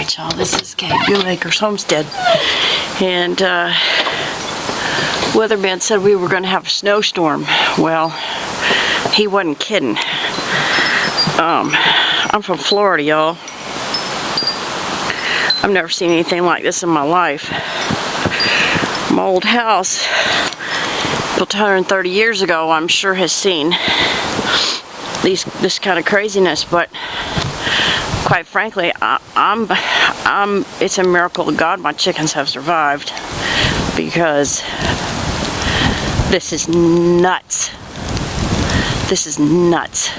Alright, y'all, this is Beulah Homestead, and weatherman said we were going to have a snowstorm. Well, he wasn't kidding. I'm from Florida, y'all. I've never seen anything like this in my life. My old house, built 130 years ago, I'm sure has seen this kind of craziness, but quite frankly, it's a miracle of God my chickens have survived, because this is nuts. This is nuts.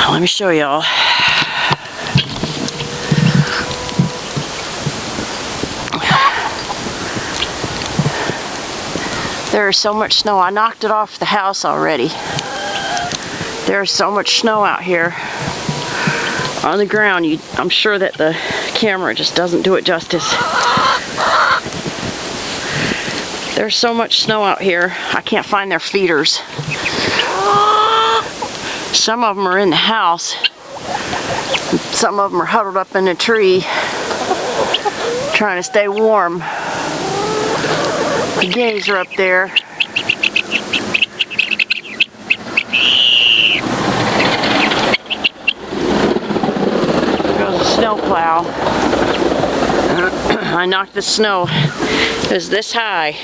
Let me show y'all. There is so much snow. I knocked it off the house already. There is so much snow out here on the ground. I'm sure that the camera just doesn't do it justice. There's so much snow out here. I can't find their feeders. Some of them are in the house. Some of them are huddled up in a tree trying to stay warm. The guineas are up there. There goes a snowplow. I knocked the snow. It was this high.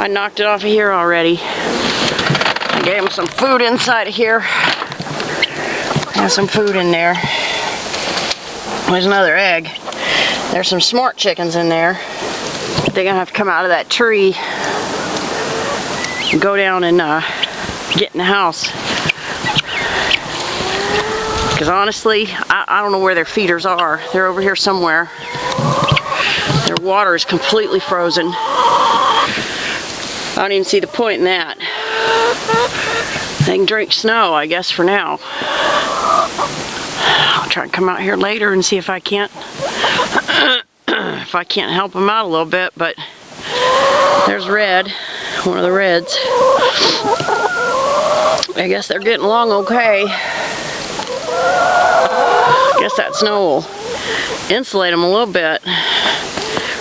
I knocked it off of here already. I gave them some food inside of here. There's some food in there. There's another egg. There's some smart chickens in there. They're gonna have to come out of that tree and go down and get in the house. Because honestly, I don't know where their feeders are. They're over here somewhere. Their water is completely frozen. I don't even see the point in that. They can drink snow, I guess, for now. I'll try and come out here later and see if I can't help them out a little bit. But there's Red, one of the Reds. I guess they're getting along okay. I guess that snow will insulate them a little bit.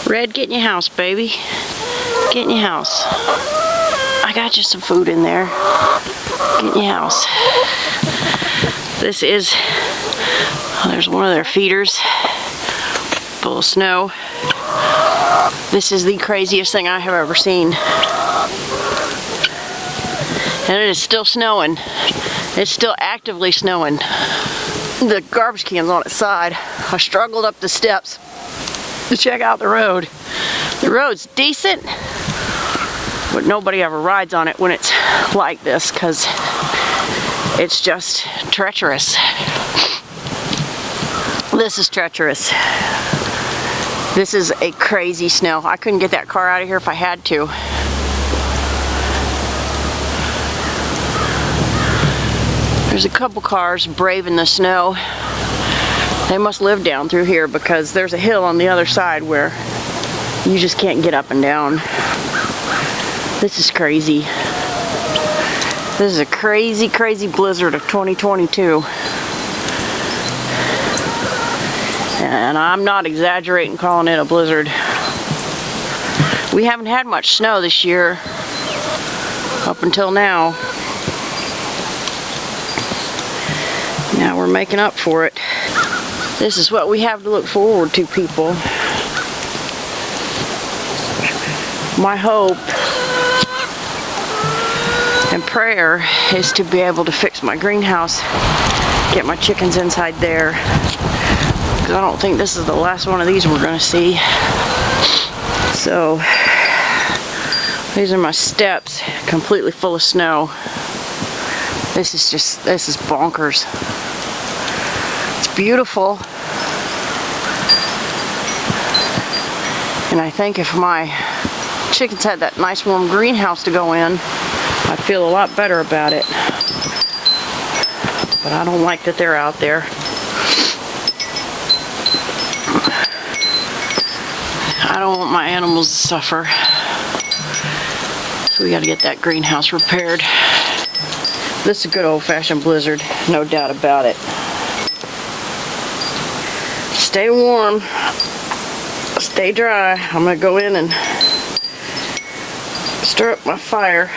Red, get in your house, baby. Get in your house. I got you some food in there. Get in your house. This is, there's one of their feeders full of snow. This is the craziest thing I have ever seen. And it is still snowing. It's still actively snowing. The garbage can's on its side. I struggled up the steps to check out the road. The road's decent, but nobody ever rides on it when it's like this, because it's just treacherous. This is treacherous. This is a crazy snow. I couldn't get that car out of here if I had to. There's a couple cars braving the snow. They must live down through here, because there's a hill on the other side where you just can't get up and down. This is crazy. This is a crazy, crazy blizzard of 2022. And I'm not exaggerating calling it a blizzard. We haven't had much snow this year up until now. Now we're making up for it. This is what we have to look forward to, people. My hope and prayer is to be able to fix my greenhouse, get my chickens inside there, because I don't think this is the last one of these we're going to see. So these are my steps, completely full of snow. This is bonkers. It's beautiful. And I think if my chickens had that nice warm greenhouse to go in, I'd feel a lot better about it. But I don't like that they're out there. I don't want my animals to suffer. So we got to get that greenhouse repaired. This is a good old-fashioned blizzard, no doubt about it. stay warm, stay dry. I'm gonna go in and stir up my fire.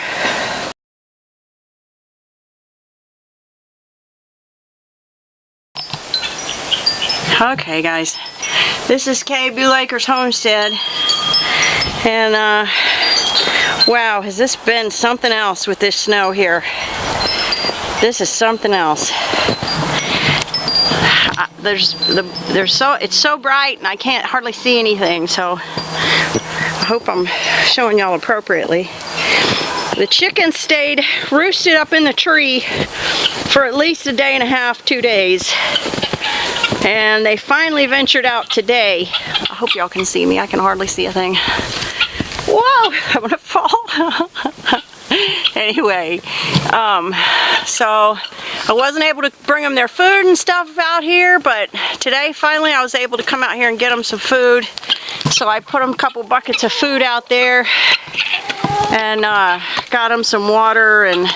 Okay guys, this is Beulah Homestead, and wow, has this been something else with this snow here. This is something else. It's so bright and I can't hardly see anything, so I hope I'm showing y'all appropriately. The chickens stayed roosted up in the tree for at least a day and a half, 2 days. And they finally ventured out today. I hope y'all can see me. I can hardly see a thing. Whoa, I'm gonna fall. Anyway, so I wasn't able to bring them their food and stuff out here, but today finally I was able to come out here and get them some food. So I put them a couple buckets of food out there and got them some water, and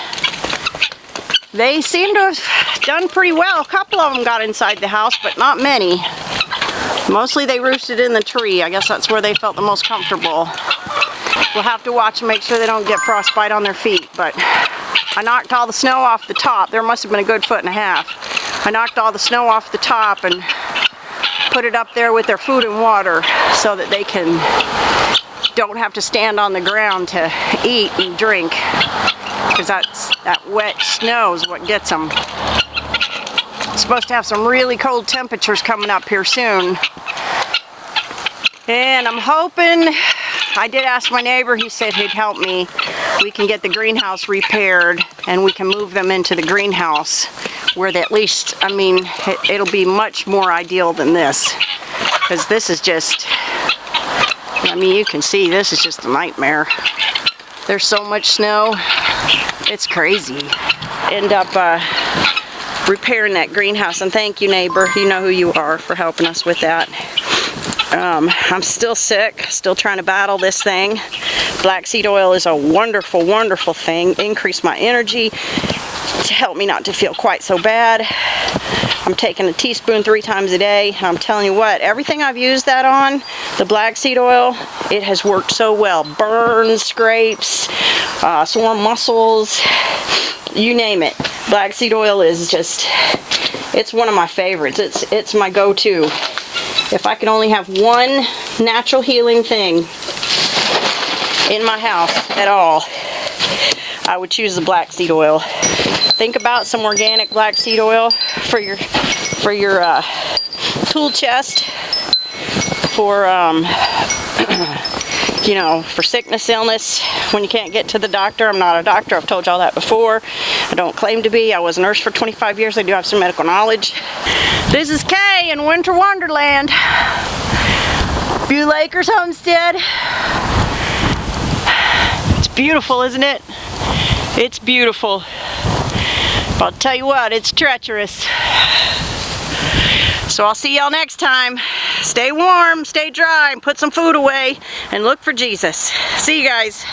they seem to have done pretty well. A couple of them got inside the house, but not many. Mostly they roosted in the tree. I guess that's where they felt the most comfortable. We'll have to watch and make sure they don't get frostbite on their feet, but I knocked all the snow off the top. There must have been a good 1.5 feet. I knocked all the snow off the top and put it up there with their food and water so that they don't have to stand on the ground to eat and drink, because that wet snow is what gets them. It's supposed to have some really cold temperatures coming up here soon, and I'm hoping, I did ask my neighbor, he said he'd help me. We can get the greenhouse repaired and we can move them into the greenhouse where they, at least, I mean, it'll be much more ideal than this, because this is just, I mean, you can see this is just a nightmare. There's so much snow, it's crazy. End up repairing that greenhouse, and thank you, neighbor, you know who you are, for helping us with that. I'm still sick, still trying to battle this thing. Black seed oil is a wonderful, wonderful thing. Increase my energy to help me not to feel quite so bad. I'm taking a teaspoon 3 times a day. I'm telling you what, everything I've used that on, the black seed oil, it has worked so well. Burns, scrapes, sore muscles, you name it. Black seed oil is just, it's one of my favorites. It's my go-to. If I could only have one natural healing thing in my house at all, I would choose the black seed oil. Think about some organic black seed oil for your tool chest, for you know, for sickness, illness, when you can't get to the doctor. I'm not a doctor, I've told y'all that before. I don't claim to be. I was a nurse for 25 years. I do have some medical knowledge. This is Kay in Winter Wonderland. Beulah Homestead. It's beautiful, isn't it? It's beautiful. But I'll tell you what, it's treacherous. So I'll see y'all next time. Stay warm, stay dry, and put some food away, and look for Jesus. See you guys.